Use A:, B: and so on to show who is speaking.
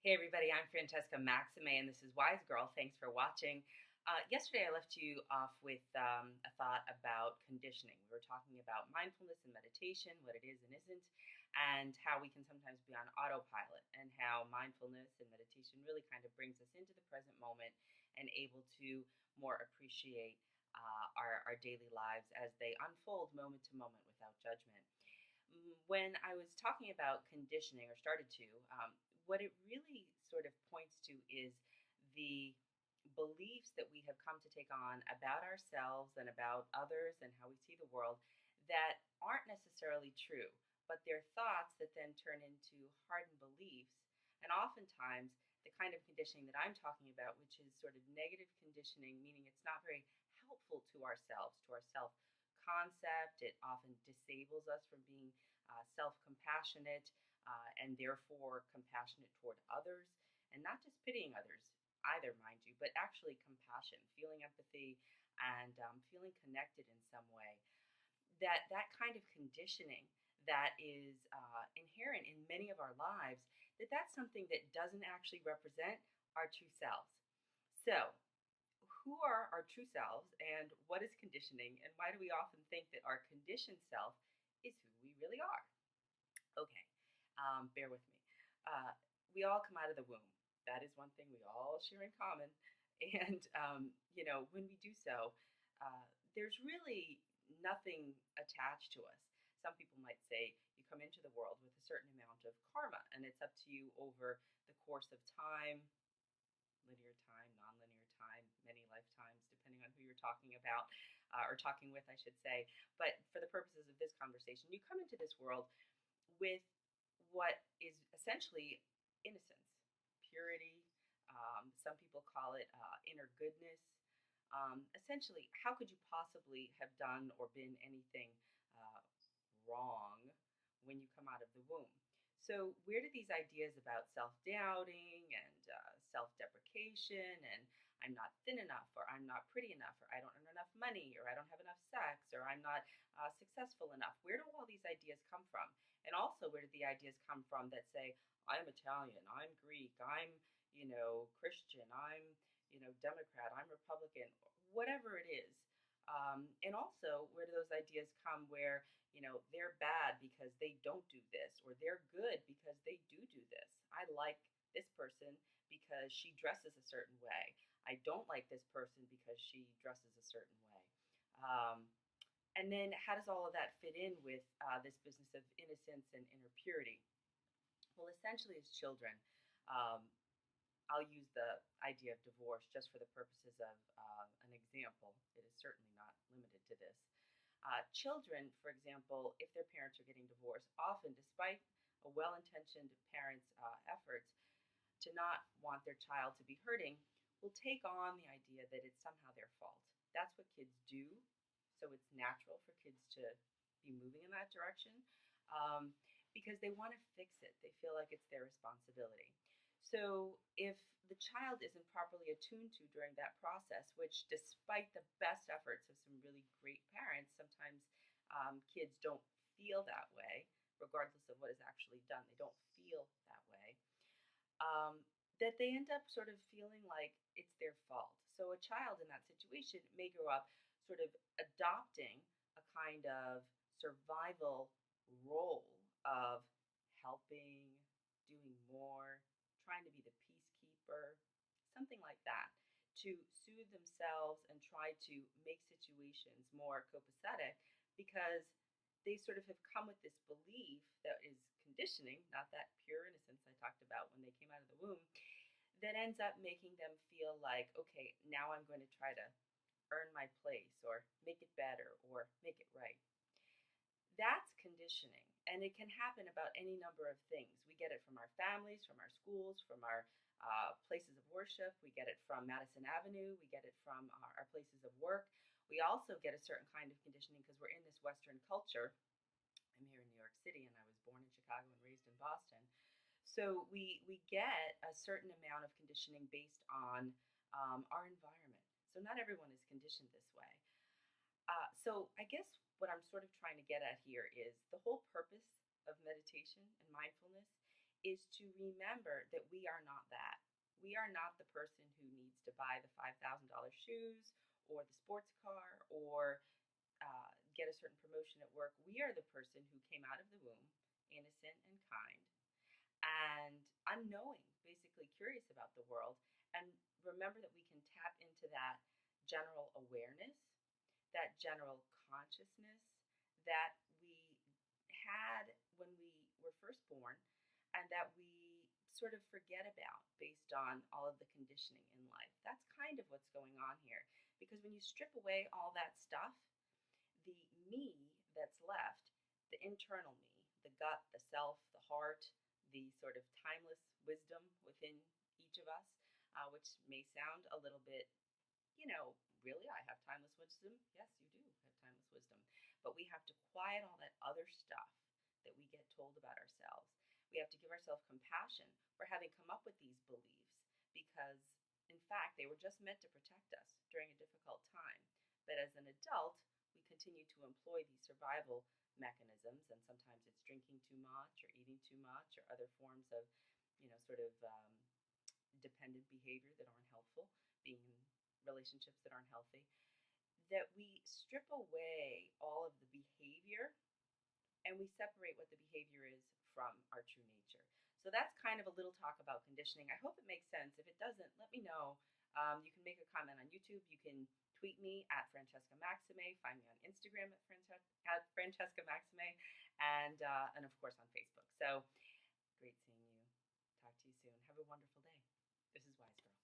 A: Hey everybody, I'm Francesca Maxime and this is WiseGirl. Thanks for watching. Yesterday I left you off with a thought about conditioning. We were talking about mindfulness and meditation, what it is and isn't, and how we can sometimes be on autopilot, and how mindfulness and meditation really kind of brings us into the present moment and able to more appreciate our daily lives as they unfold moment to moment without judgment. When I was talking about conditioning, or started to, what it really sort of points to is the beliefs that we have come to take on about ourselves and about others and how we see the world that aren't necessarily true, but they're thoughts that then turn into hardened beliefs. And oftentimes, the kind of conditioning that I'm talking about, which is sort of negative conditioning, meaning it's not very helpful to ourselves, to our self concept. It often disables us from being self compassionate and therefore compassionate toward others, and not just pitying others either, mind you, but actually compassion, feeling empathy, and feeling connected in some way. That kind of conditioning that is inherent in many of our lives, that's something that doesn't actually represent our true selves. So, who are our true selves, and what is conditioning, and why do we often think that our conditioned self is who we really are? Okay, bear with me. We all come out of the womb. That is one thing we all share in common. And, when we do so, there's really nothing attached to us. Some people might say you come into the world with a certain amount of karma, and it's up to you over the course of time, linear time, nonlinear time, many lifetimes, depending on who you're talking about, or talking with, I should say. But for the purposes of this conversation, you come into this world with what is essentially innocence, purity. Some people call it inner goodness. Essentially, how could you possibly have done or been anything uh, wrong when you come out of the womb? So, where do these ideas about self doubting and self deprecation and I'm not thin enough, or I'm not pretty enough, or I don't earn enough money, or I don't have enough sex, or I'm not successful enough? Where do all these ideas come from? And also, where do the ideas come from that say, I'm Italian, I'm Greek, I'm, Christian, I'm, Democrat, I'm Republican, whatever it is. And also, where do those ideas come where, they're bad because they don't do this, or they're good because they do this? I like this person because she dresses a certain way. I don't like this person because she dresses a certain way. Um, and then, how does all of that fit in with this business of innocence and inner purity? Well, essentially, as children, um, I'll use the idea of divorce just for the purposes of an example. It is certainly not limited to this. Children, for example, if their parents are getting divorced, often, despite a well intentioned parent's efforts to not want their child to be hurting, will take on the idea that it's somehow their fault. That's what kids do. So it's natural for kids to be moving in that direction um, because they want to fix it. They feel like it's their responsibility. So if the child isn't properly attuned to during that process, which despite the best efforts of some really great parents, sometimes kids don't feel that way, regardless of what is actually done. They don't feel that way. That they end up sort of feeling like it's their fault. So a child in that situation may grow up sort of adopting a kind of survival role of helping, doing more, trying to be the peacekeeper, something like that, to soothe themselves and try to make situations more copacetic because they sort of have come with this belief that is conditioning, not that pure innocence I talked about when they came out of the womb, that ends up making them feel like, okay, now I'm going to try to earn my place or make it better or make it right. That's conditioning. And it can happen about any number of things. We get it from our families, from our schools, from our places of worship. We get it from Madison Avenue. We get it from our places of work. We also get a certain kind of conditioning because we're in this Western culture. I'm here in New York City, and I was born in Chicago and raised in Boston. So we get a certain amount of conditioning based on our environment. So not everyone is conditioned this way. So I guess what I'm sort of trying to get at here is the whole purpose of meditation and mindfulness is to remember that we are not that. We are not the person who needs to buy the $5,000 shoes or the sports car or get a certain promotion at work. We are the person who came out of the womb innocent and kind and unknowing, basically curious about the world. And remember that we can tap into that general awareness, that general consciousness that we had when we were first born and that we sort of forget about based on all of the conditioning in life. That's kind of what's going on here. Because when you strip away all that stuff, the me that's left, the internal me, the gut, the self, the heart, the sort of timeless wisdom within each of us, which may sound a little bit, really, I have timeless wisdom. Yes, you do have timeless wisdom. But we have to quiet all that other stuff that we get told about ourselves. We have to give ourselves compassion for having come up with these beliefs because, in fact, they were just meant to protect us during a difficult time. But as an adult, we continue to employ these survival mechanisms, and sometimes it's drinking too much or eating too much or other forms of, sort of dependent behavior that aren't helpful, being in relationships that aren't healthy, that we strip away all of the behavior and we separate what the behavior is from our true nature. So that's kind of a little talk about conditioning. I hope it makes sense. If it doesn't, let me know. You can make a comment on YouTube. You can tweet me at Francesca Maxime. Find me on Instagram at Francesca Maxime, and of course on Facebook. So great seeing you. Talk to you soon. Have a wonderful day. This is WiseGirl.